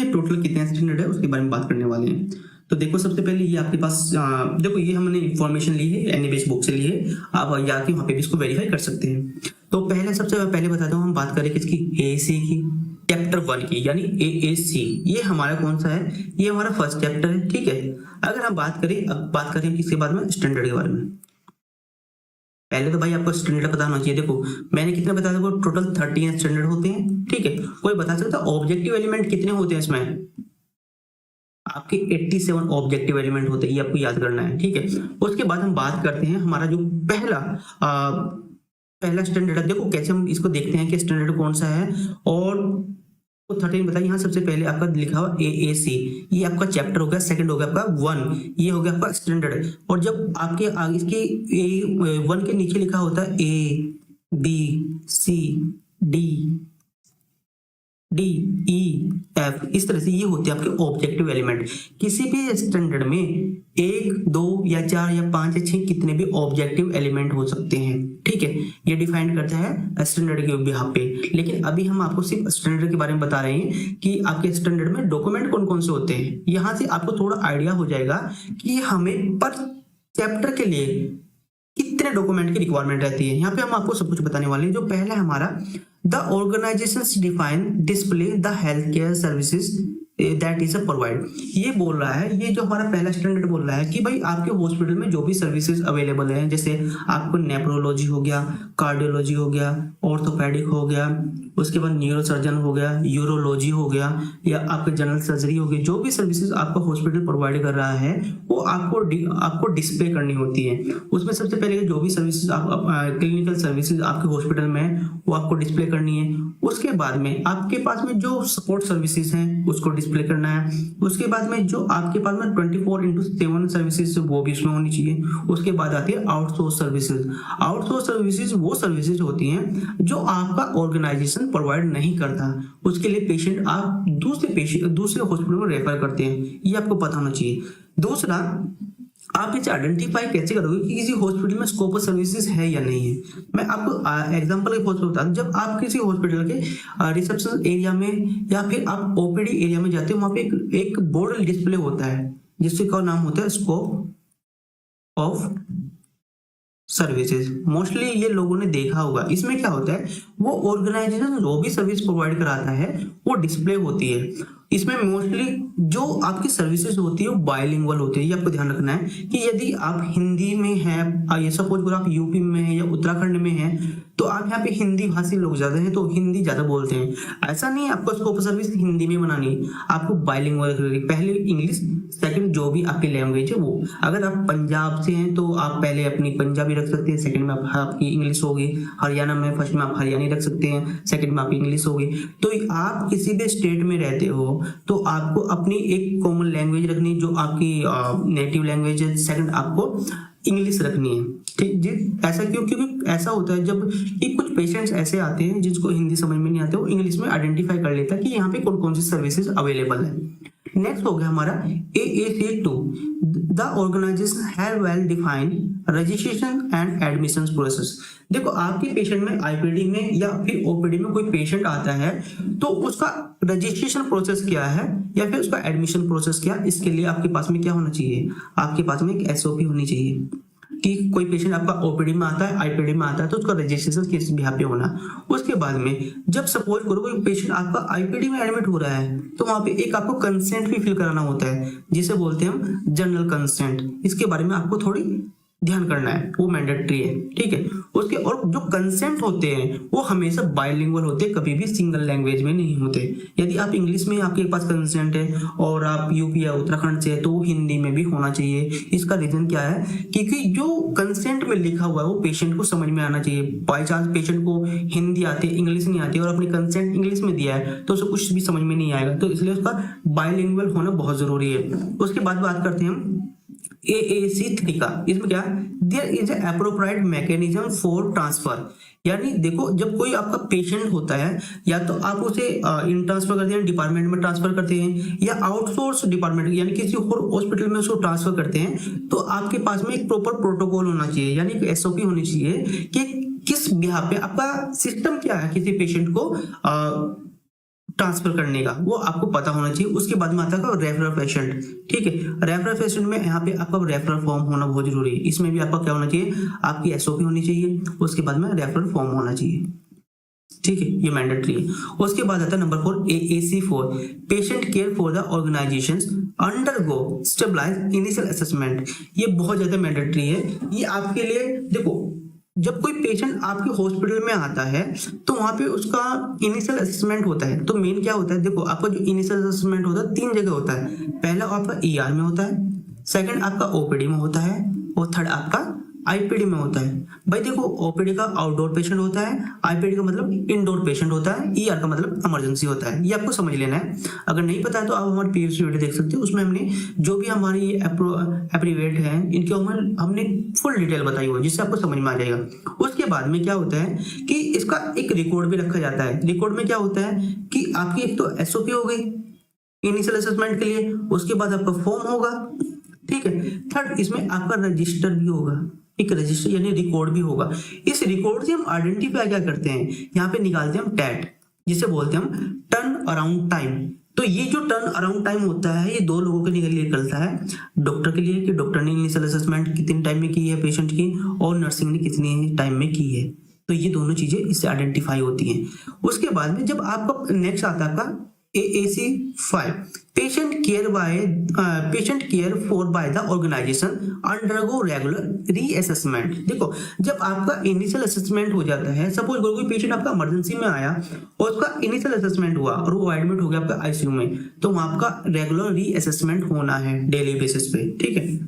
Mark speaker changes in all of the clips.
Speaker 1: Total कितने standard है उसके बारे में बात करने वाले हैं। तो देखो सबसे पहले ये आपके पास देखो ये हमने इंफॉर्मेशन ली है एनईबीएस बुक से ली है, आप जाके वहाँ पे भी इसको वेरीफाई कर सकते हैं। तो पहले सबसे पहले बताता हूँ, हम बात करें किसकी, एएसी की, चैप्टर 1 की, यानी एएसी। ये हमारा कौन सा है, ये हमारा फर्स्ट चैप्टर है, ठीक है। अगर हम बात करें, अब बात करें किसके बारे में, स्टैंडर्ड के बारे में। पहले तो भाई आपको स्टैंडर्ड पता होना चाहिए। देखो मैंने कितने बताया था, टोटल 13 स्टैंडर्ड होते हैं, ठीक है। कोई बता सकता है ऑब्जेक्टिव एलिमेंट कितने होते हैं इसमें, आपके 87 ऑब्जेक्टिव एलिमेंट होते हैं, ये आपको याद करना है, ठीक है। उसके बाद हम बात करते हैं हमारा जो पहला स्टैंडर्ड है। देखो कैसे हम इसको देखते हैं कि स्टैंडर्ड कौन सा है, और तो 13 बताइए। यहाँ सबसे पहले आपका लिखा हुआ एएसी, ये आपका चैप्टर हो गया, सेकंड हो गया आपका 1, ये हो गया आपका स्टैंडर्ड। और जब आपके आगे इसके 1 के नीचे लिखा होता है A B C D D E F, इस तरह से ये होते हैं आपके ऑब्जेक्टिव एलिमेंट। किसी भी स्टैंडर्ड में 1 2 या 4 या 5 या 6 कितने भी ऑब्जेक्टिव एलिमेंट हो सकते हैं, ठीक है। ये डिफाइन करता है स्टैंडर्ड के बिहाफ पे। लेकिन अभी हम आपको सिर्फ स्टैंडर्ड के बारे में बता रहे हैं कि आपके स्टैंडर्ड में डॉक्यूमेंट कौन कौन से होते हैं। यहाँ से आपको थोड़ा आइडिया हो जाएगा कि हमें पर चैप्टर के लिए कितने डॉक्यूमेंट की रिक्वायरमेंट रहती है। यहाँ पे हम आपको सब कुछ बताने वाले हैं। जो पहला है हमारा, the organisations define display the health care services that is provide. ये बोल रहा है, ये जो हमारा पहला स्टैंडर्ड बोल रहा है कि भाई आपके हॉस्पिटल में जो भी सर्विसेज अवेलेबल हैं, जैसे आपको नेफ्रोलॉजी हो गया, कार्डियोलॉजी हो गया, ऑर्थोपेडिक हो गया, उसके बाद न्यूरोसर्जन हो गया, यूरोलॉजी हो गया, या आपके जनरल सर्जरी हो गई, जो भी सर्विसेज आपका हॉस्पिटल प्रोवाइड कर रहा है वो आपको डिस्प्ले करनी होती है। उसमें सबसे पहले जो भी सर्विसेज क्लिनिकल सर्विसेज आपके हॉस्पिटल में वो आपको डिस्प्ले करनी है। उसके बाद में आपके पास में जो सपोर्ट सर्विसेज हैं उसको डिस्प्ले करना है। उसके बाद में जो आपके पास में 24/7 सर्विसेज वो भी इसमें होनी चाहिए। उसके बाद आती है आउटसोर्स सर्विसेज। आउटसोर्स सर्विसेज वो सर्विसेज होती हैं जो आपका ऑर्गेनाइजेशन प्रोवाइड नहीं करता, उसके लिए पेशेंट आप दूसरे हॉस्पिटल में रेफर करते हैं, ये आपको पता होना चाहिए। दूसरा, आप इसे आइडेंटिफाई कैसे करोगे कि किसी हॉस्पिटल में स्कोप ऑफ सर्विसेज है या नहीं है। मैं आपको एग्जांपल के तौर पर बता दूं, जब आप किसी हॉस्पिटल के रिसेप्शन एरिया में या फिर आप ओपीडी एरिया में जाते हो, वहां पे एक बोर्ड डिस्प्ले होता है जिसका नाम होता है स्कोप ऑफ सर्विसेज। मोस्टली ये लोगों ने देखा होगा। इसमें क्या होता है, वो ऑर्गेनाइजेशन जो भी सर्विस प्रोवाइड कराता है वो डिस्प्ले होती है। इसमें मोस्टली जो आपकी सर्विसेज होती है वो बायलिंगुअल होती है। ये आपको ध्यान रखना है कि यदि आप हिंदी में हैं, ये सपोज करो आप यूपी में हैं या उत्तराखंड में हैं, तो आप यहाँ पे हिंदी भाषी लोग ज्यादा हैं तो हिंदी ज्यादा बोलते हैं। ऐसा नहीं है आपको स्कोप सर्विस हिंदी में बनानी है, आपको बायलिंगुअल पहले इंग्लिश, सेकंड जो भी आपकी लैंग्वेज है वो। अगर आप पंजाब से हैं तो आप पहले अपनी पंजाबी रख सकते हैं, सेकंड में आपकी इंग्लिश होगी। हरियाणा में फर्स्ट में आप हरियाणी रख सकते हैं, सेकंड में आपकी इंग्लिश होगी। तो आप किसी भी स्टेट में रहते हो तो आपको अपनी एक कॉमन लैंग्वेज रखनी है जो आपकी नेटिव लैंग्वेज है, सेकंड आपको इंग्लिश रखनी है, ठीक जी। ऐसा क्यों, क्योंकि ऐसा होता है जब कि कुछ पेशेंट्स ऐसे आते हैं जिनको हिंदी समझ में नहीं आते, वो इंग्लिश में आइडेंटिफाई कर लेता है कि यहाँ पे कौन कौन सी सर्विसेज अवेलेबल है। नेक्स्ट हो गया हमारा AAC2, the organisation have well defined registration and admission process. देखो आपके पेशेंट में आईपीडी में या फिर ओपीडी में कोई पेशेंट आता है तो उसका रजिस्ट्रेशन प्रोसेस क्या है या फिर उसका एडमिशन प्रोसेस क्या, इसके लिए आपके पास में क्या होना चाहिए, आपके पास में एक SOP होनी चाहिए कि कोई पेशेंट आपका ओपीडी में आता है, आईपीडी में आता है तो उसका रजिस्ट्रेशन किस बिहाफ पे होना। उसके बाद में जब सपोज करो कोई पेशेंट आपका आईपीडी में एडमिट हो रहा है तो वहां पे एक आपको कंसेंट भी फिल कराना होता है जिसे बोलते हैं हम जनरल कंसेंट। इसके बारे में आपको थोड़ी ध्यान करना है, वो मैंडेटरी है, ठीक है। उसके और जो कंसेंट होते हैं वो हमेशा बायलिंगुअल होते हैं, कभी भी सिंगल लैंग्वेज में नहीं होते। यदि आप इंग्लिश में आपके पास कंसेंट है और आप यूपी या उत्तराखंड से है तो हिंदी में भी होना चाहिए। इसका रीजन क्या है, क्योंकि जो कंसेंट में लिखा हुआ है वो पेशेंट को समझ में आना चाहिए। बाई चांस पेशेंट को हिंदी आती है, इंग्लिश नहीं आती और अपनी कंसेंट इंग्लिश में दिया है तो उसे कुछ भी समझ में नहीं आएगा, तो इसलिए उसका बायलिंगुअल होना बहुत जरूरी है। उसके बाद बात करते हैं हम AAC3 का। इसमें क्या, there is a appropriate mechanism for transfer. यानी देखो जब कोई आपका पेशेंट होता है या तो आप उसे इन ट्रांसफर करते हैं, डिपार्टमेंट में ट्रांसफर करते हैं या आउटसोर्स डिपार्टमेंट यानी किसी और हॉस्पिटल में उसको ट्रांसफर करते हैं, तो आपके पास में एक प्रॉपर प्रोटोकॉल होना चाहिए, यानी एक SOP होनी चाहिए कि किस बिहाफ पे आपका सिस्टम क्या है किसी पेशेंट को ट्रांसफर करने का, वो आपको पता होना चाहिए। उसके बाद में आता है रेफरल पेशेंट, ठीक है। रेफरल पेशेंट में यहाँ पे आपका रेफरल फॉर्म होना बहुत जरूरी है। इसमें भी आपका क्या होना चाहिए, आपकी एसओपी होनी चाहिए, उसके बाद में रेफरल फॉर्म होना चाहिए, ठीक है, ये मैंडेटरी है। उसके बाद आता है number 4 AAC4, patient care for the organisations undergo stabilise initial assessment. ये बहुत ज्यादा मैंडेटरी है। ये आपके लिए, देखो जब कोई पेशेंट आपके हॉस्पिटल में आता है तो वहां पे उसका इनिशियल असेसमेंट होता है। तो मेन क्या होता है, देखो आपका जो इनिशियल असेसमेंट होता है 3 जगह होता है। पहला आपका ER में होता है, सेकंड आपका OPD में होता है, और थर्ड आपका IPD में होता है। भाई देखो, OPD का आउटडोर पेशेंट होता है, IPD का मतलब इंडोर पेशेंट होता है, ER का मतलब इमरजेंसी होता है। ये आपको समझ लेना है। अगर नहीं पता है तो आप हमारे प्रीवियस वीडियो देख सकते हो, उसमें हमने जो भी हमारी एप्रीवेट है इनके हमने फुल डिटेल बताई हुई है, जिससे आपको समझ में आ जाएगा। उसके बाद में क्या होता है कि इसका एक रिकॉर्ड भी रखा जाता है। रिकॉर्ड में क्या होता है कि आपकी एक तो SOP हो गई इनिशियल असेसमेंट के लिए, उसके बाद आपका फॉर्म होगा, ठीक है। थर्ड, इसमें आपका रजिस्टर भी होगा, एक रजिस्टर यानी रिकॉर्ड भी होगा। इस रिकॉर्ड से हम आइडेंटिफाई क्या करते हैं, यहाँ पे निकालते हैं हम टैट, जिसे बोलते हैं हम टर्न अराउंड टाइम। तो ये जो टर्न अराउंड टाइम होता है, ये 2 लोगों के लिए निकलता है। डॉक्टर के लिए कि डॉक्टर ने इनिशियल असेसमेंट कितने टाइम में की है पेशेंट की, और नर्सिंग ने कितने टाइम में की है। तो ये दोनों चीजें इससे आइडेंटिफाई होती हैं। उसके बाद में जब आपका नेक्स्ट आता है आपका AAC5, patient care for by the organisation undergo regular reassessment. देखो जब आपका इनिशियल असेसमेंट हो जाता है, सपोज कोई पेशेंट आपका इमरजेंसी में आया और उसका इनिशियल असेसमेंट हुआ और वो एडमिट हो गया आपका ICU में, तो वहां आपका रेगुलर रीअसेसमेंट होना है डेली बेसिस पे, ठीक है।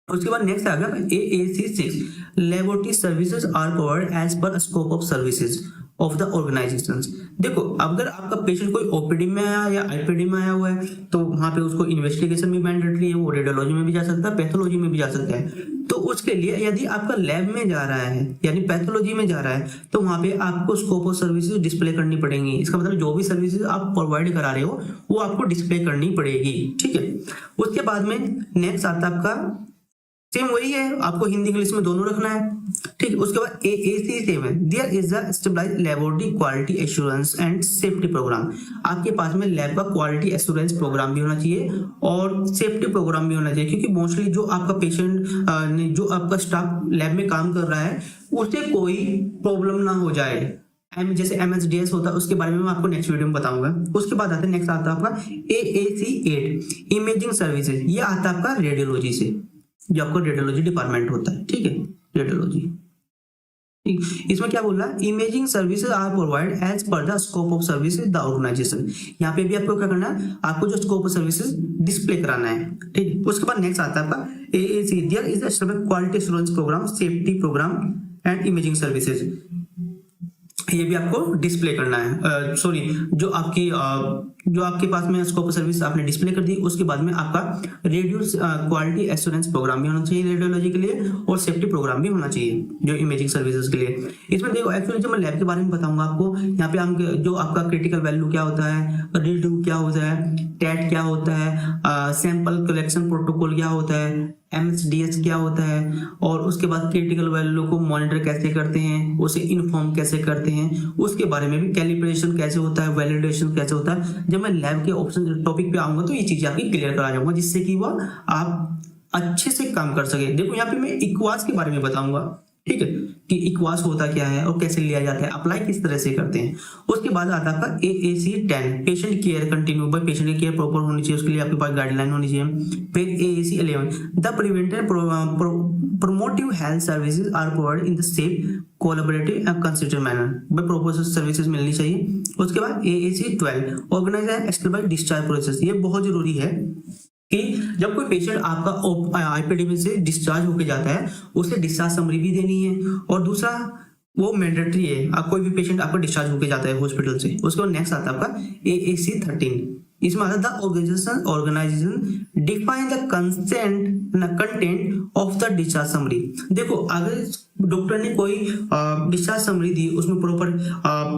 Speaker 1: उसके बाद नेक्स्ट आ गया AAC6, laboratory services are covered as per scope of services of the organisations. देखो अगर आपका पेशेंट कोई OPD में आया या IPD में आया हुआ है तो वहां पे उसको इन्वेस्टिगेशन भी मैंडेटरी है, वो रेडियोलॉजी में भी जा सकता है, पैथोलॉजी में भी जा सकता है। तो उसके लिए यदि आपका लैब में जा रहा है यानी पैथोलॉजी में जा रहा है तो वहां पे आपको स्कोप ऑफ सर्विसेज डिस्प्ले करनी पड़ेंगी। इसका मतलब जो भी सर्विसेज आप प्रोवाइड करा रहे हो वो आपको डिस्प्ले करनी पड़ेगी, ठीक है। उसके बाद में नेक्स्ट आता है आपका सेम वही है, आपको हिंदी इंग्लिश में दोनों रखना है, ठीक। उसके बाद AAC7, there is a stabilised laboratory quality assurance and safety programme. आपके पास में लैब का क्वालिटी एश्योरेंस प्रोग्राम भी होना चाहिए और सेफ्टी प्रोग्राम भी होना चाहिए, क्योंकि मोस्टली जो आपका पेशेंट जो आपका स्टाफ लैब में काम कर रहा है उसे कोई प्रॉब्लम ना हो जाए। जैसे MSDS होता है, उसके बारे में मैं आपको नेक्स्ट वीडियो में बताऊंगा। उसके बाद आता है नेक्स्ट आता है आपका AAC8, इमेजिंग सर्विसेज। ये आता है आपका रेडियोलॉजी से, जो आपको रेडियोलॉजी डिपार्टमेंट होता है, ठीक है, रेडियोलॉजी। इसमें क्या बोल रहा है, imaging services are provide as per the scope of services the organisation. यहाँ पे भी आपको क्या करना है, आपको जो स्कोप ऑफ सर्विसेज डिस्प्ले कराना है, ठीक। उसके बाद नेक्स्ट आता है आपका AAC, there is a quality assurance programme, safety programme and imaging services. ये भी आपको डिस्प्ले करना है। सॉरी, जो आपके पास में स्कोप सर्विस आपने डिस्प्ले कर दी, उसके बाद में आपका रेडियो क्वालिटी एश्योरेंस प्रोग्राम भी होना चाहिए रेडियोलॉजी के लिए, और सेफ्टी प्रोग्राम भी होना चाहिए जो इमेजिंग सर्विसेज के लिए। इसमें देखो एक्चुअली जब मैं लैब के बारे में बताऊंगा आपको, यहाँ पे हम जो आपका क्रिटिकल वैल्यू क्या होता है, रीडू क्या होता है, टैट क्या होता है, सैंपल कलेक्शन प्रोटोकॉल क्या होता है, MSDS क्या होता है, और उसके बाद क्रिटिकल वैल्यू को मॉनिटर कैसे करते हैं, उसे इन्फॉर्म कैसे करते हैं, उसके बारे में भी कैलिब्रेशन कैसे होता है, वैलिडेशन कैसे होता है। जब मैं लैब के ऑप्शन टॉपिक पे आऊंगा तो ये चीजें आपकी क्लियर करा जाऊंगा, जिससे कि वह आप अच्छे से काम कर सके। देखो यहाँ पे मैं इक्वास के बारे में बताऊंगा, ठीक है, कि इक्वास होता क्या है और कैसे लिया जाता है, अप्लाई किस तरह से करते हैं। उसके बाद आता है आपका AAC10, patient care continue by patient की केयर प्रॉपर होनी चाहिए, उसके लिए आपके पास गाइडलाइन होनी चाहिए। फिर AAC11, the preventive promotive health services are provided in the safe collaborative and consistent manner, by proposal services मिलनी चाहिए। उसके बाद AAC12, organise and expect discharge process. ये बहुत जरूरी है कि जब कोई पेशेंट आपका IPD में से डिस्चार्ज होकर जाता है उसे डिस्चार्ज समरी भी देनी है, और दूसरा वो मैंडेटरी है, आप कोई भी पेशेंट आपका डिस्चार्ज होकर जाता है हॉस्पिटल से। उसके बाद नेक्स्ट आता है आपका AAC13, इसमें आता है organisation define the content of the discharge summary. देखो अगर डॉक्टर ने कोई डिस्चार्ज समरी दी, उसमें प्रॉपर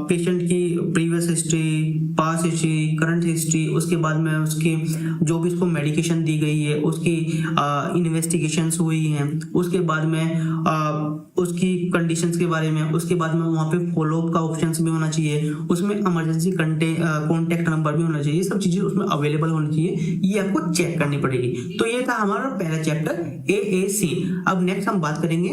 Speaker 1: पेशेंट की previous history, past history, current history, उसके बाद में उसकी जो भी उसको मेडिकेशन दी गई है, उसकी इन्वेस्टिगेशंस हुई हैं, उसके बाद में उसकी कंडीशंस के बारे में, उसके बाद में वहाँ पे फॉलोअप का ऑप्शंस भी होना चाहिए, उसमें इमरजेंसी कॉन्टेक्ट नंबर भी होना चाहिए, सब चीजें उसमें अवेलेबल होनी चाहिए, ये आपको चेक करनी पड़ेगी। तो ये था हमारा पहला चैप्टर AAC। अब नेक्स्ट हम बात करेंगे,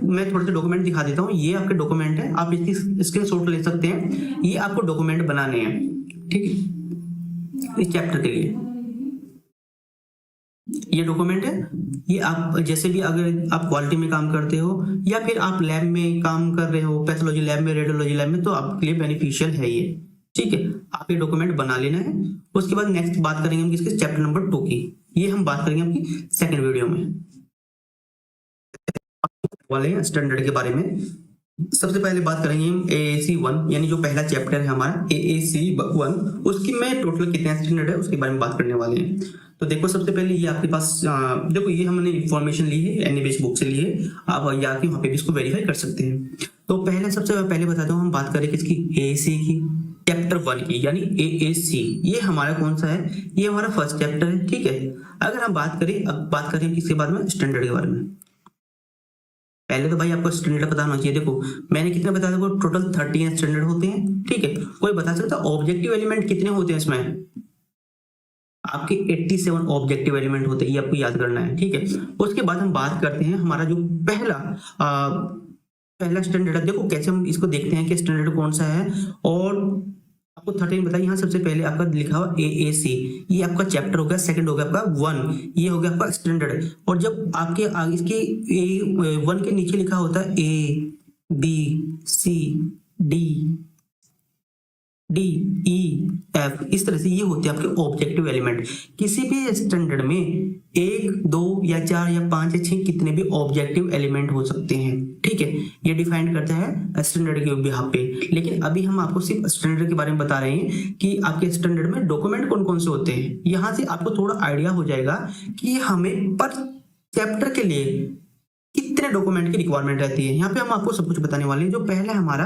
Speaker 1: मैं थोड़े से डॉक्यूमेंट दिखा देता हूँ। ये आपके डॉक्यूमेंट है, आप इसकी स्क्रीनशॉट ले सकते हैं। ये आपको डॉक्यूमेंट बनाने हैं, ठीक है, इस चैप्टर के लिए ये डॉक्यूमेंट है। ये आप जैसे भी अगर आप क्वालिटी में काम करते हो या फिर आप लैब में काम कर रहे हो, पैथोलॉजी लैब में, रेडियोलॉजी लैब में, तो आपके लिए बेनिफिशियल है ये, ठीक है। आप ये डॉक्यूमेंट बना लेना है। उसके बाद नेक्स्ट बात करेंगे हम किसके, चैप्टर नंबर 2 की। ये हम बात करेंगे आपकी सेकंड वीडियो में वाले स्टैंडर्ड के बारे में। सबसे पहले बात करेंगे हम AAC 1, यानी जो पहला चैप्टर है हमारा AAC 1, उसकी में टोटल कितने स्टैंडर्ड है उसके बारे में बात करने वाले हैं। तो देखो, सबसे पहले ये आपके पास देखो, ये हमने इंफॉर्मेशन ली है एनईबीएस बुक से ली है, आप जाके वहाँ पे भी इसको वेरीफाई कर सकते हैं। तो पहले सबसे पहले बताता हूँ, हम बात करें किसकी, AAC की, चैप्टर 1 की, यानी AAC। ये हमारा कौन सा है, ये हमारा फर्स्ट चैप्टर है, ठीक है। अगर हम बात करें, अब बात करें किसके बारे में, स्टैंडर्ड के बारे में। पहले तो भाई आपको स्टैंडर्ड पता होना चाहिए। देखो मैंने कितने बताया, देखो टोटल 13 स्टैंडर्ड होते हैं, ठीक है। कोई बता सकता ऑब्जेक्टिव एलिमेंट कितने होते हैं इसमें, आपके 87 ऑब्जेक्टिव एलिमेंट होते हैं, ये आपको याद करना है, ठीक है। उसके बाद हम बात करते हैं हमारा जो पहला स्टैंडर्ड है। देखो कैसे हम इसको देखते हैं कि स्टैंडर्ड कौन सा है, और आपको 13 बताइए। यहाँ सबसे पहले आपका लिखा हुआ AAC, ये आपका चैप्टर हो गया, सेकंड हो गया आपका 1, ये हो गया आपका स्टैंडर्ड। और जब आपके आगे इसके 1 के नीचे लिखा होता है ABCDEF, इस तरह से ये होते हैं आपके ऑब्जेक्टिव एलिमेंट। किसी भी स्टैंडर्ड में 1, 2 या 4 या 5 या 6 कितने भी ऑब्जेक्टिव एलिमेंट हो सकते हैं, ठीक है। ये डिफाइन करता है स्टैंडर्ड के बिहाफ पे। लेकिन अभी हम आपको सिर्फ स्टैंडर्ड के बारे में बता रहे हैं कि आपके स्टैंडर्ड में डॉक्यूमेंट कौन कौन से होते हैं। यहाँ से आपको थोड़ा आइडिया हो जाएगा कि हमें पर चैप्टर के लिए कितने डॉक्यूमेंट की रिक्वायरमेंट रहती है। यहाँ पे हम आपको सब कुछ बताने वाले हैं। जो पहला हमारा,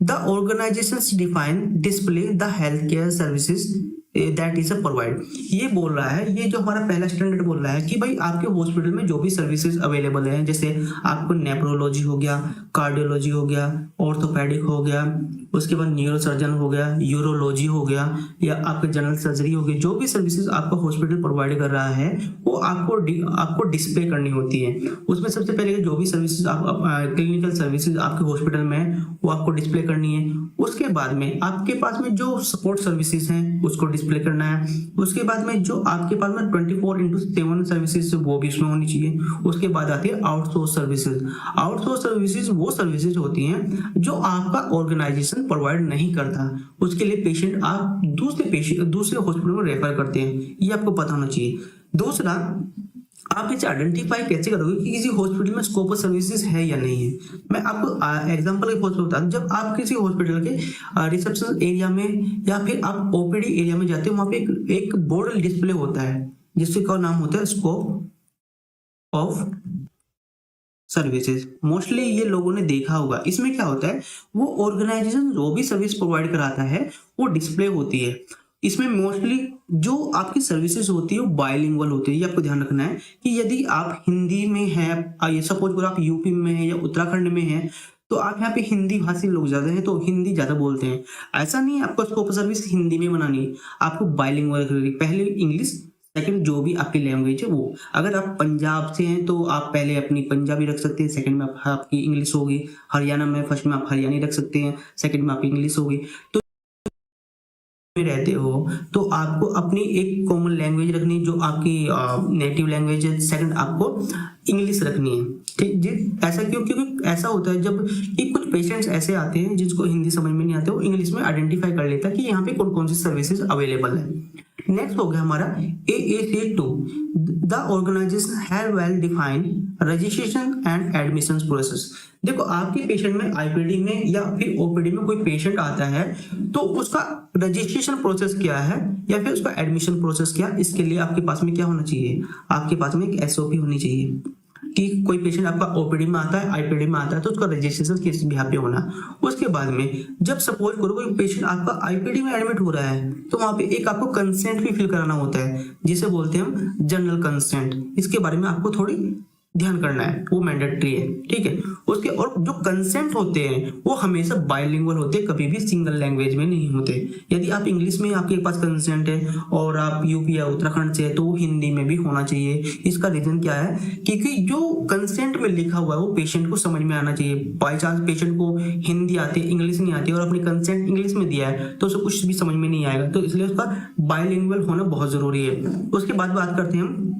Speaker 1: the organisations define display the health care services that is a provide. ये बोल रहा है, ये जो हमारा पहला स्टैंडर्ड बोल रहा है कि भाई आपके हॉस्पिटल में जो भी सर्विसेज अवेलेबल है, जैसे आपको नेफ्रोलॉजी हो गया, कार्डियोलॉजी हो गया, ऑर्थोपेडिक हो गया, उसके बाद न्यूरोसर्जन हो गया, यूरोलॉजी हो गया, या आपके जनरल सर्जरी हो गई, जो भी सर्विसेज आपका हॉस्पिटल प्रोवाइड कर रहा है वो आपको डिस्प्ले करनी होती है। उसमें सबसे पहले जो भी सर्विसेज क्लिनिकल सर्विसेज आपके हॉस्पिटल में वो आपको डिस्प्ले करनी है। उसके बाद में आपके पास में जो सपोर्ट सर्विसेज हैं उसको डिस्प्ले करना है। उसके बाद में जो आपके पास में 24/7 सर्विसेज वो भी इसमें होनी चाहिए। उसके बाद आती है आउटसोर्स सर्विसेज। आउटसोर्स सर्विसेज वो सर्विसेज होती हैं जो आपका ऑर्गेनाइजेशन प्रोवाइड नहीं करता, उसके लिए पेशेंट आप दूसरे हॉस्पिटल में रेफर करते हैं, ये आपको पता होना चाहिए। दूसरा, आप इसे आइडेंटिफाई कैसे करोगे कि किसी हॉस्पिटल में स्कोप ऑफ सर्विसेज है या नहीं है। मैं आपको एग्जांपल के तौर पर बता दूं, जब आप किसी हॉस्पिटल के रिसेप्शन एरिया में या फिर आप OPD एरिया में जाते हो, वहां पे एक बोर्ड डिस्प्ले होता है जिसका नाम होता है स्कोप ऑफ सर्विसेज। मोस्टली ये लोगों ने देखा होगा। इसमें क्या होता है, वो ऑर्गेनाइजेशन जो भी सर्विस प्रोवाइड कराता है वो डिस्प्ले होती है। इसमें मोस्टली जो आपकी सर्विसेज होती है वो बायलिंगुअल होती है। ये आपको ध्यान रखना है कि यदि आप हिंदी में हैं, ये सपोज करो आप यूपी में हैं या उत्तराखंड में हैं, तो आप यहाँ पे हिंदी भाषी लोग ज्यादा हैं तो हिंदी ज्यादा बोलते हैं। ऐसा नहीं है आपको स्कोप सर्विस हिंदी में बनानी है, आपको बायलिंगुअल पहले इंग्लिश, सेकंड जो भी आपकी लैंग्वेज है वो। अगर आप पंजाब से हैं तो आप पहले अपनी पंजाबी रख सकते हैं, सेकंड में आपकी इंग्लिश होगी। हरियाणा में फर्स्ट में आप हरियाणी रख सकते हैं, सेकंड में आपकी इंग्लिश होगी। तो में रहते हो तो आपको अपनी एक कॉमन लैंग्वेज रखनी है जो आपकी नेटिव लैंग्वेज है, सेकंड आपको इंग्लिश रखनी है, ठीक जी। ऐसा क्यों, क्योंकि ऐसा होता है जब कि कुछ पेशेंट्स ऐसे आते हैं जिसको हिंदी समझ में नहीं आते, वो इंग्लिश में आइडेंटिफाई कर लेता है कि यहाँ पे कौन कौन सी सर्विसेज अवेलेबल है। नेक्स्ट हो गया हमारा AAC 2, the organisation have well defined registration and admission process. देखो आपके पेशेंट में IPD में या फिर OPD में कोई पेशेंट आता है तो उसका रजिस्ट्रेशन प्रोसेस क्या है या फिर उसका एडमिशन प्रोसेस क्या, इसके लिए आपके पास में क्या होना चाहिए, आपके पास में एक SOP होनी चाहिए। कि कोई पेशेंट आपका ओपीडी में आता है, आईपीडी में आता है, तो उसका रजिस्ट्रेशन किस बिहाफ पे होना। उसके बाद में जब सपोज करो कोई पेशेंट आपका आईपीडी में एडमिट हो रहा है, तो वहां पे एक आपको कंसेंट भी फिल कराना होता है, जिसे बोलते हैं हम जनरल कंसेंट। इसके बारे में आपको थोड़ी ध्यान करना है, वो मैंडेटरी है, ठीक है। उसके और जो कंसेंट होते हैं वो हमेशा बाइलिंगुअल होते हैं, कभी भी सिंगल लैंग्वेज में नहीं होते। यदि आप इंग्लिश में आपके पास कंसेंट है और आप यूपी या उत्तराखंड से है, तो वो हिंदी में भी होना चाहिए। इसका रीजन क्या है, क्योंकि जो कंसेंट में लिखा हुआ है वो पेशेंट को समझ में आना चाहिए। बाई चांस पेशेंट को हिंदी आती है, इंग्लिश नहीं आती है, और अपनी कंसेंट इंग्लिश में दिया है, तो उसे कुछ भी समझ में नहीं आएगा। तो इसलिए उसका बाइलिंगुअल होना बहुत जरूरी है। उसके बाद बात करते हैं हम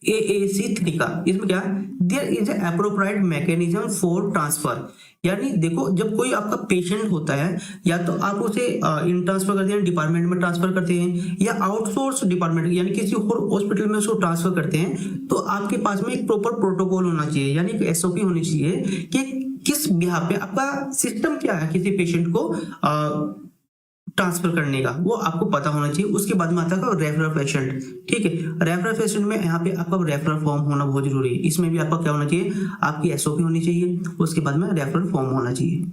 Speaker 1: AAC 3 का। इसमें क्या, there is appropriate mechanism for transfer. यानी देखो, जब कोई आपका पेशेंट होता है, या तो आप उसे इन ट्रांसफर करते हैं, डिपार्टमेंट में ट्रांसफर करते हैं, या आउटसोर्स डिपार्टमेंट यानी किसी और हॉस्पिटल में उसको ट्रांसफर करते हैं, तो आपके पास में एक प्रॉपर प्रोटोकॉल होना चाहिए, यानी एक SOP होनी चाहिए कि किस बिहाफ पे आपका सिस्टम क्या है किसी पेशेंट को ट्रांसफर करने का, वो आपको पता होना चाहिए। उसके बाद में आता है रेफरल पेशेंट, ठीक है। रेफरल पेशेंट में यहाँ पे आपका रेफरल फॉर्म होना बहुत जरूरी है। इसमें भी आपका क्या होना चाहिए, आपकी SOP होनी चाहिए, उसके बाद में रेफरल फॉर्म होना चाहिए,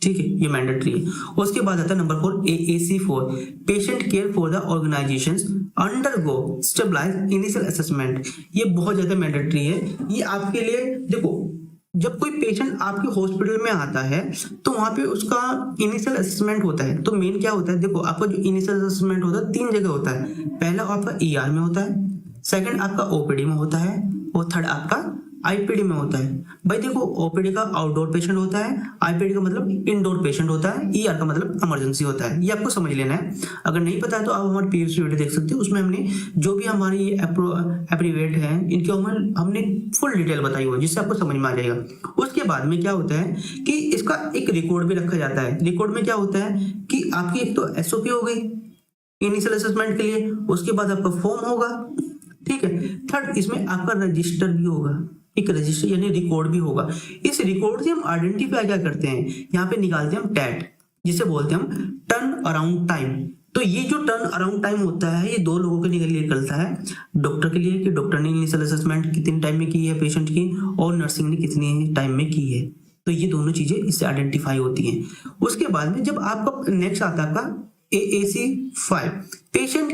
Speaker 1: ठीक है, ये मैंडेटरी है। उसके बाद आता है number 4 AAC 4, patient care for the organisations undergo stabilise initial assessment. ये बहुत ज्यादा मैंडेटरी है। ये आपके लिए, देखो, जब कोई पेशेंट आपके हॉस्पिटल में आता है, तो वहां पे उसका इनिशियल असेसमेंट होता है। तो मेन क्या होता है, देखो, आपका जो इनिशियल असेसमेंट होता है 3 जगह होता है। पहला आपका ER में होता है, सेकंड आपका OPD में होता है, और थर्ड आपका IPD में होता है। भाई देखो, OPD का आउटडोर पेशेंट होता है, IPD का मतलब इंडोर पेशेंट होता है, ER का मतलब इमरजेंसी होता है। ये आपको समझ लेना है। अगर नहीं पता है तो आप हमारे प्रीवियस वीडियो देख सकते हो, उसमें हमने जो भी हमारी ये एप्रीवेट है, इनके हमने फुल डिटेल बताई हुई है, जिससे आपको समझ में आ जाएगा। उसके बाद में क्या होता है कि इसका एक रिकॉर्ड भी रखा जाता है। रिकॉर्ड में क्या होता है कि आपकी एक तो SOP हो गई इनिशियल असेसमेंट के लिए, उसके बाद आपका फॉर्म होगा, ठीक है। थर्ड, इसमें आपका रजिस्टर भी होगा, एक रजिस्टर यानी रिकॉर्ड भी होगा। इस रिकॉर्ड से हम आइडेंटिफाई क्या करते हैं, यहाँ पे निकालते हैं हम टैट, जिसे बोलते हैं हम टर्न अराउंड टाइम। तो ये जो टर्न अराउंड टाइम होता है, ये 2 लोगों के लिए निकलता है। डॉक्टर के लिए कि डॉक्टर ने इनिशियल असेसमेंट कितने टाइम में की है पेशेंट की, और नर्सिंग ने कितने टाइम में की है। तो ये दोनों चीजें इससे आइडेंटिफाई होती हैं। उसके बाद में जब आपका नेक्स्ट आता है आपका AAC 5, patient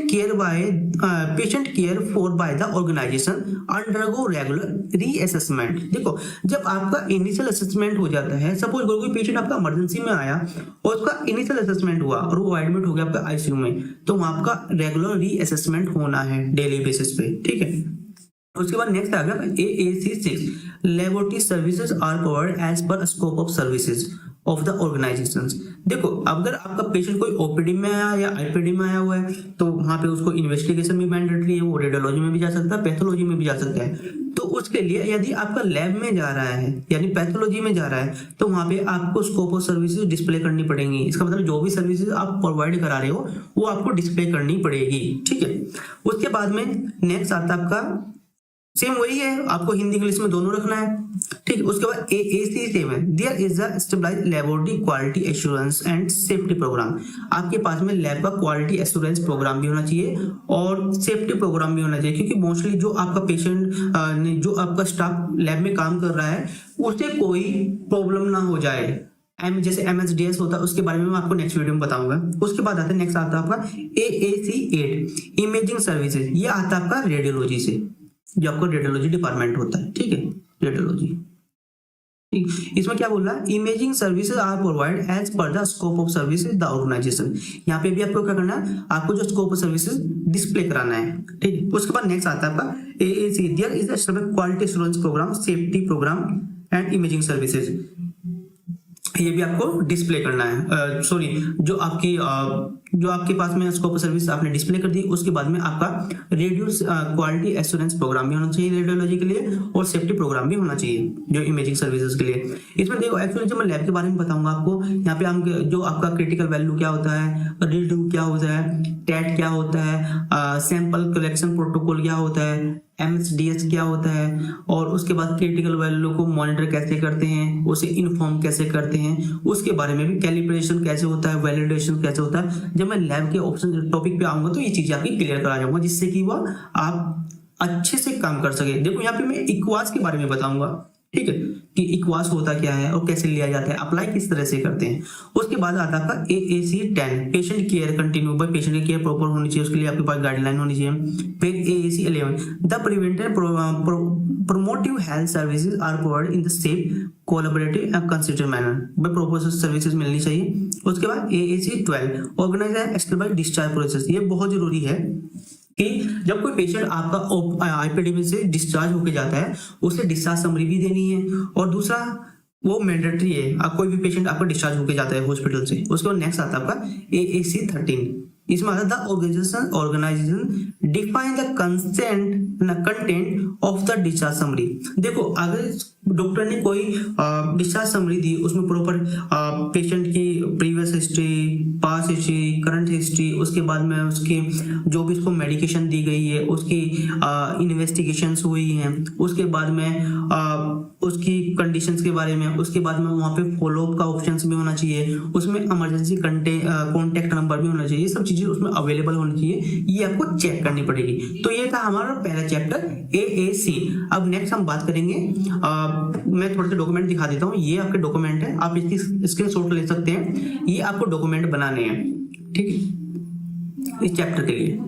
Speaker 1: care for by the organisation undergo regular reassessment. देखो, जब आपका इनिशियल असेसमेंट हो जाता है, सपोज कोई पेशेंट आपका इमरजेंसी में आया और उसका इनिशियल असेसमेंट हुआ और वो एडमिट हो गया आपका ICU में, तो वहां आपका रेगुलर रीअसेसमेंट होना है डेली बेसिस पे, ठीक है। उसके बाद नेक्स्ट आ गया AAC 6, laboratory services are covered as per scope of services of the organisations. देखो, अगर आपका पेशेंट कोई OPD में आया या IPD में आया हुआ है, तो वहां पे उसको इन्वेस्टिगेशन भी मैंडेटरी है, वो रेडियोलॉजी में भी जा सकता है, पैथोलॉजी में भी जा सकता है। तो उसके लिए यदि आपका लैब में जा रहा है यानी पैथोलॉजी में जा रहा है, तो वहां पे आपको स्कोप ऑफ सर्विसेज डिस्प्ले करनी पड़ेंगी। इसका मतलब जो भी सर्विसेज आप प्रोवाइड करा रहे हो वो आपको डिस्प्ले करनी पड़ेगी, ठीक है। उसके बाद में नेक्स्ट आता है आपका सेम वही है, आपको हिंदी इंग्लिश में दोनों रखना है, ठीक है। उसके बाद AAC 7, there is a stabilised laboratory quality assurance and safety programme. आपके पास में लैब का क्वालिटी एश्योरेंस प्रोग्राम भी होना चाहिए और सेफ्टी प्रोग्राम भी होना चाहिए, क्योंकि मोस्टली जो आपका पेशेंट जो आपका स्टाफ लैब में काम कर रहा है, उसे कोई प्रॉब्लम ना हो जाए। जैसे MSDS होता है, उसके बारे में मैं आपको नेक्स्ट वीडियो में बताऊंगा। उसके बाद आता है नेक्स्ट आता है आपका AAC 8, इमेजिंग सर्विसेज। ये आता है आपका रेडियोलॉजी से, जो आपको रेडियोलॉजी डिपार्टमेंट होता है, ठीक है, रेडियोलॉजी। इसमें क्या बोल रहा है, imaging services are provide as per the scope of services the organisation. यहाँ पे भी आपको क्या करना है, आपको जो स्कोप ऑफ सर्विसेज डिस्प्ले कराना है, ठीक है। उसके बाद नेक्स्ट आता है आपका AAC, there is a quality assurance programme, safety programme and imaging services. ये भी आपको डिस्प्ले करना है। सॉरी, जो आपके पास में स्कोप सर्विस आपने डिस्प्ले कर दी, उसके बाद में आपका रेडियो क्वालिटी एश्योरेंस प्रोग्राम भी होना चाहिए रेडियोलॉजी के लिए, और सेफ्टी प्रोग्राम भी होना चाहिए जो इमेजिंग सर्विसेज के लिए। इसमें देखो, एक्चुअली जब मैं लैब के बारे में बताऊंगा आपको, यहाँ पे हम जो आपका क्रिटिकल वैल्यू क्या होता है, रीड क्या होता है, टैट क्या होता है, सैंपल कलेक्शन प्रोटोकॉल क्या होता है, MSDS क्या होता है, और उसके बाद क्रिटिकल वैल्यू को मॉनिटर कैसे करते हैं, उसे इन्फॉर्म कैसे करते हैं, उसके बारे में भी कैलिब्रेशन कैसे होता है, वैलिडेशन कैसे होता है। जब मैं लैब के ऑप्शन टॉपिक पे आऊंगा तो ये चीजें आपकी क्लियर करा जाऊंगा, जिससे कि वह आप अच्छे से काम कर सके। देखो यहाँ पे मैं इक्वास के बारे में बताऊंगा, ठीक है, कि इक्वास होता क्या है और कैसे लिया जाता है, अप्लाई किस तरह से करते हैं। उसके बाद आता है आपका AAC 10, patient care continue by, patient की केयर प्रॉपर होनी चाहिए, उसके लिए आपके पास गाइडलाइन होनी चाहिए। फिर AAC 11, the preventive promotive health services are provided in the safe collaborative and consistent manner, by proper services मिलनी चाहिए। उसके बाद AAC 12, organise and execute by discharge process, ये बहुत जरूरी है कि जब कोई पेशेंट आपका आईपीडी में से डिस्चार्ज होकर जाता है, उसे डिस्चार्ज समरी भी देनी है। और दूसरा वो मैंडेटरी है, आप कोई भी पेशेंट आपका डिस्चार्ज होकर जाता है हॉस्पिटल से, उसके बाद नेक्स्ट आता है आपका AAC 13, इसमें आता है the organisation define the content of the discharge summary. देखो अगर डॉक्टर ने कोई डिस्चार्ज समरी दी, उसमें प्रॉपर पेशेंट की previous history, past history, current history, उसके बाद में उसकी जो भी उसको मेडिकेशन दी गई है, उसकी इन्वेस्टिगेशंस हुई हैं, उसके बाद में उसकी कंडीशंस के बारे में, उसके बाद में वहाँ पे फॉलोअप का ऑप्शंस भी होना चाहिए, उसमें इमरजेंसी कॉन्टेक्ट नंबर भी होना चाहिए, ये सब चीजें उसमें अवेलेबल होनी चाहिए, ये आपको चेक करनी पड़ेगी। तो ये था हमारा पहला चैप्टर AAC। अब नेक्स्ट हम बात करेंगे, मैं थोड़े से डॉक्यूमेंट दिखा देता हूँ, ये आपके डॉक्यूमेंट है, आप इसकी स्क्रीनशॉट ले सकते हैं, ये आपको डॉक्यूमेंट बनाने हैं, ठीक है, इस चैप्टर के लिए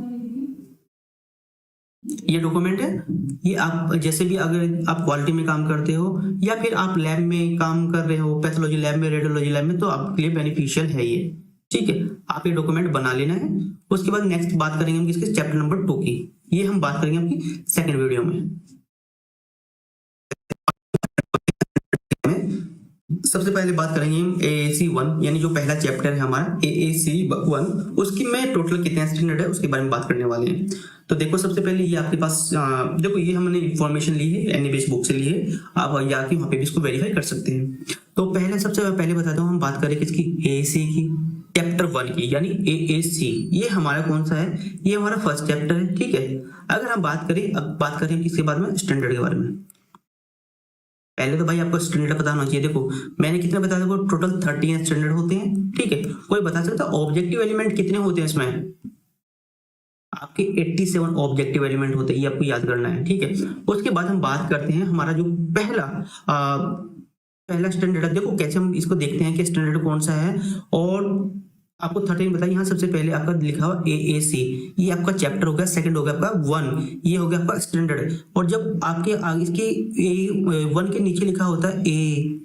Speaker 1: ये डॉक्यूमेंट है। ये आप जैसे भी अगर आप क्वालिटी में काम करते हो या फिर आप लैब में काम कर रहे हो, पैथोलॉजी लैब में, रेडियोलॉजी लैब में, तो आपके लिए बेनिफिशियल है ये, ठीक है, आप ये डॉक्यूमेंट बना लेना है। उसके बाद नेक्स्ट बात करेंगे हम किसके, चैप्टर नंबर 2 की, ये हम बात करेंगे आपकी सेकंड वीडियो में। सबसे पहले बात करेंगे हम AAC 1, यानी जो पहला चैप्टर है हमारा AAC 1, उसकी में टोटल कितने स्टैंडर्ड है उसके बारे में बात करने वाले हैं। तो देखो सबसे पहले ये आपके पास देखो ये हमने इंफॉर्मेशन ली है एनईबीएस बुक से ली है, आप जाके वहाँ पे भी इसको वेरीफाई कर सकते हैं। तो पहले सबसे पहले बताता हूँ, हम बात करें किसकी, AAC की, चैप्टर 1 की, यानी AAC। ये हमारा कौन सा है, ये हमारा फर्स्ट चैप्टर है, ठीक है। अगर हम बात करें किसके बारे में, स्टैंडर्ड के बारे में। पहले तो भाई आपको स्टैंडर्ड पता होना चाहिए। देखो मैंने कितने बताया था, टोटल 13 स्टैंडर्ड होते हैं, ठीक है। कोई बता सकता है ऑब्जेक्टिव एलिमेंट कितने होते हैं इसमें, आपके 87 ऑब्जेक्टिव एलिमेंट होते हैं, ये आपको याद करना है, ठीक है। उसके बाद हम बात करते हैं हमारा जो पहला स्टैंडर्ड है। देखो कैसे हम इसको देखते हैं कि स्टैंडर्ड कौन सा है, और आपको 13 बताइए, यहाँ सबसे पहले आपका लिखा हुआ AAC, ये आपका चैप्टर हो गया, सेकंड हो गया आपका 1, ये हो गया आपका स्टैंडर्ड। और जब आपके आगे इसके 1 के नीचे लिखा होता है ABCDEF,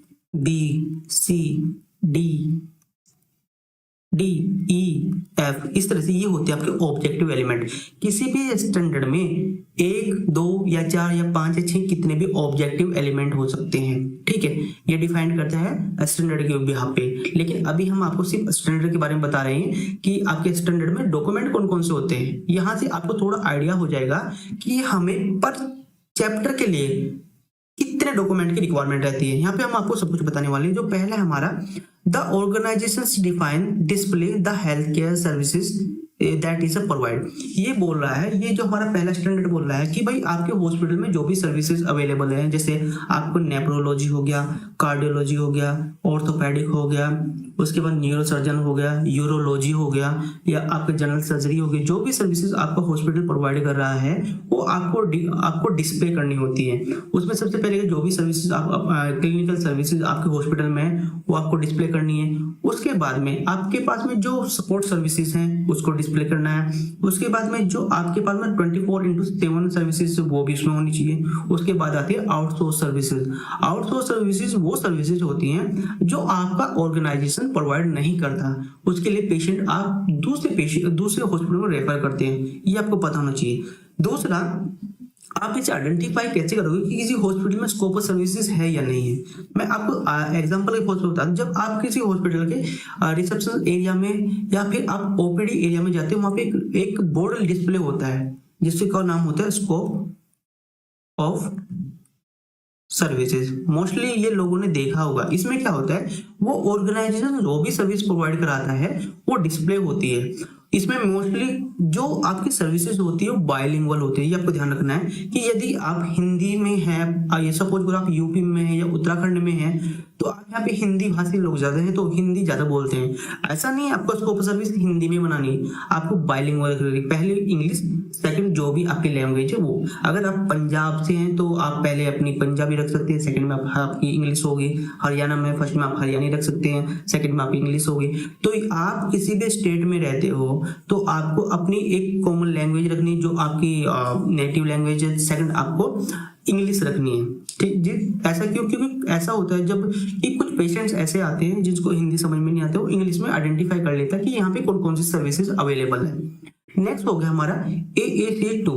Speaker 1: इस तरह से ये होते हैं आपके ऑब्जेक्टिव एलिमेंट। किसी भी स्टैंडर्ड में 1, 2 या 4 या 5 या 6 कितने भी ऑब्जेक्टिव एलिमेंट हो सकते हैं, ठीक है। ये डिफाइन करता है स्टैंडर्ड के बिहाफ पे। लेकिन अभी हम आपको सिर्फ स्टैंडर्ड के बारे में बता रहे हैं कि आपके स्टैंडर्ड में डॉक्यूमेंट कौन कौन से होते हैं। यहाँ से आपको थोड़ा आइडिया हो जाएगा कि हमें पर चैप्टर के लिए कितने डॉक्यूमेंट की रिक्वायरमेंट रहती है। यहाँ पे हम आपको सब कुछ बताने वाले हैं। जो पहला है हमारा, the organisations define display the health care services that is provide. ये बोल रहा है, ये जो हमारा पहला स्टैंडर्ड बोल रहा है कि भाई आपके हॉस्पिटल में जो भी सर्विसेज अवेलेबल है, जैसे आपको नेफ्रोलॉजी हो गया, कार्डियोलॉजी हो गया, ऑर्थोपेडिक हो गया, उसके बाद न्यूरोसर्जन हो गया, यूरोलॉजी हो गया, या आपका जनरल सर्जरी हो गई, जो भी सर्विसेज आपका हॉस्पिटल प्रोवाइड कर रहा है वो आपको डिस्प्ले करनी होती है। उसमें सबसे पहले जो भी सर्विसेज क्लिनिकल सर्विसेज आपके हॉस्पिटल में वो आपको डिस्प्ले करनी है। उसके बाद में आपके पास में जो सपोर्ट सर्विसेज हैं उसको डिस्प्ले करना है। उसके बाद में जो आपके पास में 24/7 सर्विसेज वो भी इसमें होनी चाहिए। उसके बाद आती है आउटसोर्स सर्विसेज। आउटसोर्स सर्विसेज वो सर्विसेज होती हैं जो आपका ऑर्गेनाइजेशन प्रोवाइड नहीं करता, उसके लिए पेशेंट आप दूसरे हॉस्पिटल में रेफर करते हैं, ये आपको पता होना चाहिए। दूसरा, आप इसे आइडेंटिफाई कैसे करोगे कि किसी हॉस्पिटल में स्कोप ऑफ सर्विसेज है या नहीं है। मैं आपको एग्जांपल के तौर पर बता दूं, जब आप किसी हॉस्पिटल के रिसेप्शन एरिया में या फिर आप ओपीडी एरिया में जाते हो, वहां पे एक बोर्ड डिस्प्ले होता है जिसका नाम होता है स्कोप ऑफ सर्विसेज। मोस्टली ये लोगों ने देखा होगा। इसमें क्या होता है, वो ऑर्गेनाइजेशन जो भी सर्विस प्रोवाइड कराता है वो डिस्प्ले होती है। इसमें मोस्टली जो आपकी सर्विसेज होती है वो बायलिंगुअल होती है। ये आपको ध्यान रखना है कि यदि आप हिंदी में हैं, ये सपोज करो आप यूपी में हैं या उत्तराखंड में हैं, तो आप यहाँ पे हिंदी भाषी लोग ज्यादा हैं तो हिंदी ज्यादा बोलते हैं। ऐसा नहीं है, आपको स्कोप सर्विस हिंदी में बनानी है, आपको बायलिंगुअल, पहले इंग्लिश सेकंड जो भी आपकी लैंग्वेज है वो। अगर आप पंजाब से हैं तो आप पहले अपनी पंजाबी रख सकते हैं, सेकंड में आपकी इंग्लिश होगी। हरियाणा में फर्स्ट में आप हरियाणी रख सकते हैं, सेकंड में आपकी इंग्लिश होगी। तो आप किसी भी स्टेट में रहते हो तो आपको अपनी एक कॉमन लैंग्वेज रखनी जो आपकी नेटिव लैंग्वेज है, सेकंड आपको इंग्लिश रखनी है। ठीक जी, ऐसा क्यों? क्योंकि ऐसा होता है जब कि कुछ पेशेंट्स ऐसे आते हैं जिनको हिंदी समझ में नहीं आते, वो इंग्लिश में आइडेंटिफाई कर लेता है कि यहाँ पे कौन कौन सी सर्विसेज अवेलेबल है। नेक्स्ट हो गया हमारा AAC2,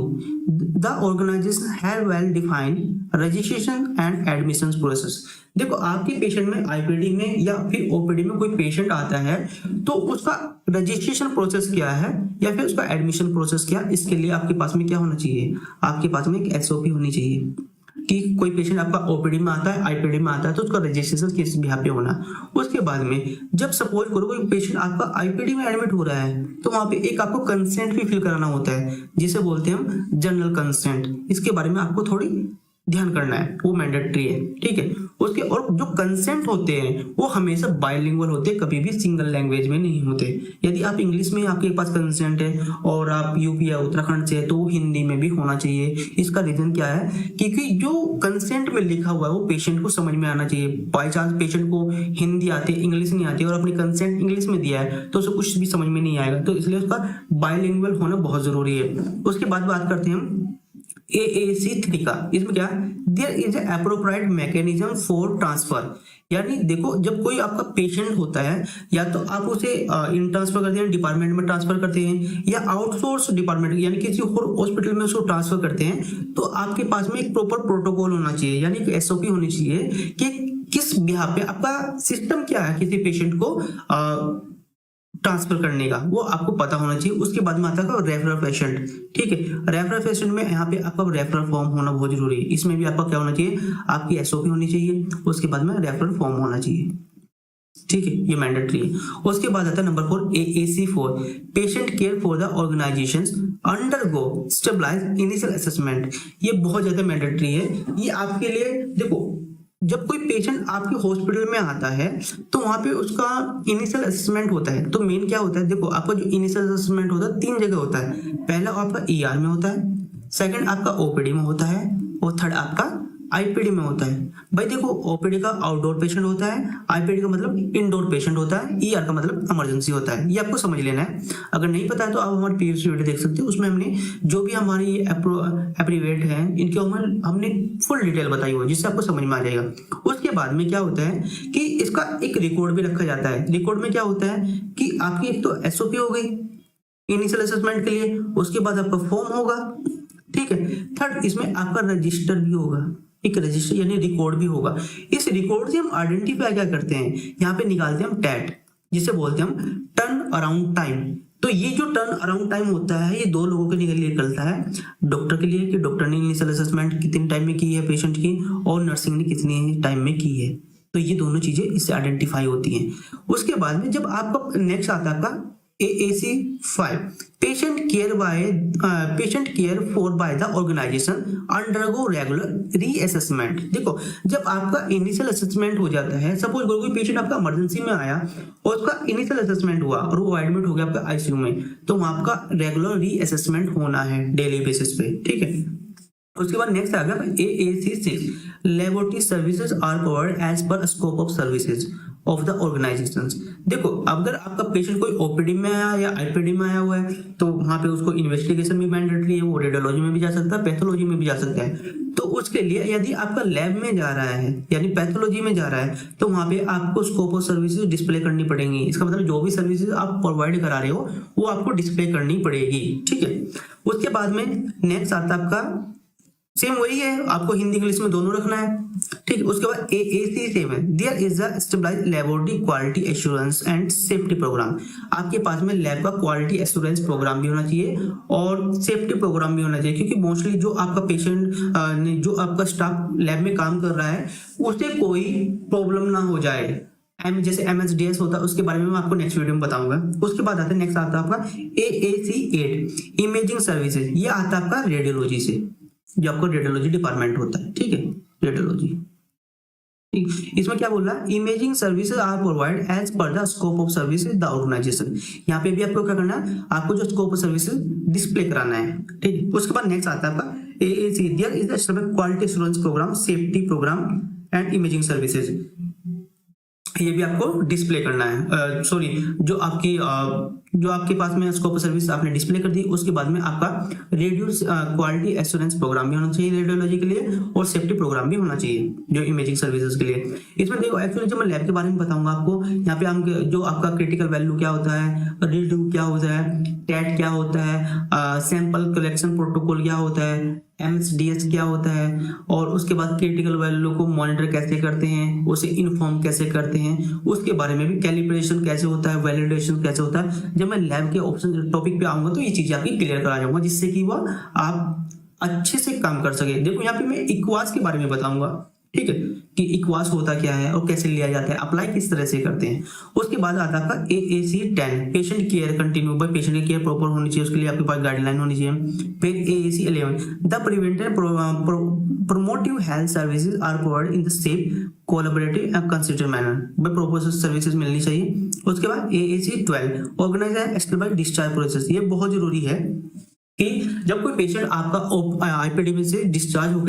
Speaker 1: the organisation have well defined registration and admission process. देखो आपके पेशेंट में आईपीडी में या फिर ओपीडी में कोई पेशेंट आता है तो उसका रजिस्ट्रेशन प्रोसेस क्या है या फिर उसका एडमिशन प्रोसेस क्या, इसके लिए आपके पास में क्या होना चाहिए? आपके पास में एक SOP होनी चाहिए कि कोई पेशेंट आपका ओपीडी में आता है, आईपीडी में आता है तो उसका रजिस्ट्रेशन किस बिहाफ पे होना। उसके बाद में जब सपोज करो कोई पेशेंट आपका आईपीडी में एडमिट हो रहा है तो वहां पे एक आपको कंसेंट भी फिल कराना होता है जिसे बोलते हैं हम जनरल कंसेंट। इसके बारे में आपको थोड़ी ध्यान करना है, वो मैंडेटरी है। ठीक है, उसके और जो कंसेंट होते हैं वो हमेशा बाइलिंगुअल होते हैं, कभी भी सिंगल लैंग्वेज में नहीं होते। यदि आप इंग्लिश में आपके पास कंसेंट है और आप यूपी या उत्तराखंड से है तो वो हिंदी में भी होना चाहिए। इसका रीजन क्या है? क्योंकि जो कंसेंट में लिखा हुआ है वो पेशेंट को समझ में आना चाहिए। बाई चांस पेशेंट को हिंदी आती है, इंग्लिश नहीं आती और अपनी कंसेंट इंग्लिश में दिया है तो उसे कुछ भी समझ में नहीं आएगा, तो इसलिए उसका बाइलिंगुअल होना बहुत जरूरी है। उसके बाद बात करते हैं हम AAC3 का। इसमें क्या? There is a appropriate mechanism for transfer. यानी देखो जब कोई आपका पेशेंट होता है या तो आप उसे इन ट्रांसफर करते हैं, डिपार्टमेंट में ट्रांसफर करते हैं या आउटसोर्स डिपार्टमेंट यानी किसी और हॉस्पिटल में उसको ट्रांसफर करते हैं, तो आपके पास में एक प्रॉपर प्रोटोकॉल होना चाहिए यानी कि SOP होनी चाहिए कि किस बिहाफ पे आपका सिस्टम क्या है किसी पेशेंट को ट्रांसफर करने का, वो आपको पता होना चाहिए। उसके बाद में आता है रेफरल पेशेंट। ठीक है, रेफरल पेशेंट में यहाँ पे आपका रेफरल फॉर्म होना बहुत जरूरी है। इसमें भी आपका क्या होना चाहिए? आपकी SOP होनी चाहिए, उसके बाद में रेफरल फॉर्म होना चाहिए। ठीक है, ये मैंडेटरी है। उसके बाद आता है number 4 AAC4, patient care for the organisations undergo stabilise initial assessment. ये बहुत ज्यादा मैंडेटरी है। ये आपके लिए देखो जब कोई पेशेंट आपके हॉस्पिटल में आता है तो वहां पे उसका इनिशियल असेसमेंट होता है। तो मेन क्या होता है? देखो आपका जो इनिशियल असेसमेंट होता है 3 जगह होता है। पहला आपका ER में होता है, सेकंड आपका OPD में होता है और थर्ड आपका IPD में होता है। भाई देखो OPD का आउटडोर पेशेंट होता है, IPD का मतलब इंडोर पेशेंट होता है, ER का मतलब इमरजेंसी होता है। ये आपको समझ लेना है। अगर नहीं पता है तो आप हमारी प्रीवियस वीडियो देख सकते हो, उसमें हमने जो भी हमारी एप्रीवेट है इनके हमने फुल डिटेल बताई हुई है जिससे आपको समझ में आ जाएगा। उसके बाद में क्या होता है कि इसका एक रिकॉर्ड भी रखा जाता है। रिकॉर्ड में क्या होता है कि आपकी एक तो SOP हो गई इनिशियल असेसमेंट के लिए, उसके बाद आपका फॉर्म होगा। ठीक है, थर्ड इसमें आपका रजिस्टर भी होगा, एक रजिस्टर यानी रिकॉर्ड भी होगा। इस रिकॉर्ड से हम आइडेंटिफाई क्या करते हैं? यहाँ पे निकालते हैं हम टैट, जिसे बोलते हैं हम टर्न अराउंड टाइम। तो ये जो टर्न अराउंड टाइम होता है ये 2 लोगों के लिए निकलता है। डॉक्टर के लिए कि डॉक्टर ने इनिशियल असेसमेंट कितने टाइम में की है पेशेंट की, और नर्सिंग ने कितने टाइम में की है। तो ये दोनों चीजें इससे आइडेंटिफाई होती हैं। उसके बाद में जब आपका नेक्स्ट आता है आपका AAC5, patient care for by the organisation undergo regular reassessment. देखो जब आपका इनिशियल असेसमेंट हो जाता है, सपोज कोई पेशेंट आपका इमरजेंसी में आया और उसका इनिशियल असेसमेंट हुआ और वो एडमिट हो गया आपका ICU में, तो वहां आपका रेगुलर रीअसेसमेंट होना है डेली बेसिस पे। ठीक है, उसके बाद नेक्स्ट आ गया AAC6, laboratory services are covered as per scope of services of the organisations. देखो अगर आपका पेशेंट कोई OPD में आया या IPD में आया हुआ है तो वहां पे उसको इन्वेस्टिगेशन भी मैंडेटरी है, वो रेडियोलॉजी में भी जा सकता है, पैथोलॉजी में भी जा सकता है। तो उसके लिए यदि आपका लैब में जा रहा है यानी पैथोलॉजी में जा रहा है तो वहां पे आपको स्कोप ऑफ सर्विसेज डिस्प्ले करनी पड़ेंगी। इसका मतलब जो भी सर्विसेज आप प्रोवाइड करा रहे हो वो आपको डिस्प्ले करनी पड़ेगी। ठीक है, उसके बाद में नेक्स्ट आता है आपका सेम वही है, आपको हिंदी इंग्लिश में दोनों रखना है। ठीक है, उसके बाद AAC7, there is a stabilised laboratory quality assurance and safety programme. आपके पास में लैब का क्वालिटी एश्योरेंस प्रोग्राम भी होना चाहिए और सेफ्टी प्रोग्राम भी होना चाहिए, क्योंकि मोस्टली जो आपका पेशेंट जो आपका स्टाफ लैब में काम कर रहा है उसे कोई प्रॉब्लम ना हो जाए। जैसे MSDS होता है, उसके बारे में मैं आपको नेक्स्ट वीडियो में बताऊंगा। उसके बाद आता है नेक्स्ट आता है आपका AAC8, इमेजिंग सर्विसेज। ये आता है आपका रेडियोलॉजी से, जो आपको रेडियोलॉजी डिपार्टमेंट होता है। ठीक है, रेडियोलॉजी। इसमें क्या बोल रहा है, imaging services are provide as per the scope of services the organisation. यहाँ पे भी आपको क्या करना है, आपको जो स्कोप ऑफ सर्विसेज डिस्प्ले कराना है, ठीक है। उसके बाद नेक्स्ट आता है आपका AAC, there is the quality assurance programme, safety programme and imaging services. ये भी आपको डिस्प्ले करना है। सॉरी, जो आपके पास में स्कोप सर्विस आपने डिस्प्ले कर दी, उसके बाद में आपका रेडियो क्वालिटी एश्योरेंस प्रोग्राम भी होना चाहिए रेडियोलॉजी के लिए, और सेफ्टी प्रोग्राम भी होना चाहिए जो इमेजिंग सर्विसेज के लिए। इसमें देखो एक्चुअली जब मैं लैब के बारे में बताऊंगा आपको, यहाँ पे हम जो आपका क्रिटिकल वैल्यू क्या होता है, रीडू क्या होता है, टैट क्या होता है, सैंपल कलेक्शन प्रोटोकॉल क्या होता है, MSDS क्या होता है, और उसके बाद क्रिटिकल वैल्यू को मॉनिटर कैसे करते हैं, उसे इन्फॉर्म कैसे करते हैं, उसके बारे में भी कैलिब्रेशन कैसे होता है, वैलिडेशन कैसे होता है। जब मैं लैब के ऑप्शन टॉपिक पे आऊंगा तो ये चीजें आपकी क्लियर करा जाऊंगा, जिससे कि वह आप अच्छे से काम कर सके। देखो यहाँ पे मैं इक्वास के बारे में बताऊंगा, ठीक है, कि इक्वास होता क्या है और कैसे लिया जाता है, अप्लाई किस तरह से करते हैं। उसके बाद आता है AAC 10, patient care continue by, patient की केयर प्रॉपर होनी चाहिए, उसके लिए आपके पास गाइडलाइन होनी चाहिए। फिर AAC 11, the preventive promotive health services are provided in the safe collaborative and consistent manner, by proposal services मिलनी चाहिए। उसके बाद AAC 12, organise and expect by discharge process. ये बहुत जरूरी है कि जब कोई पेशेंट आपका IPD में से डिस्चार्ज हो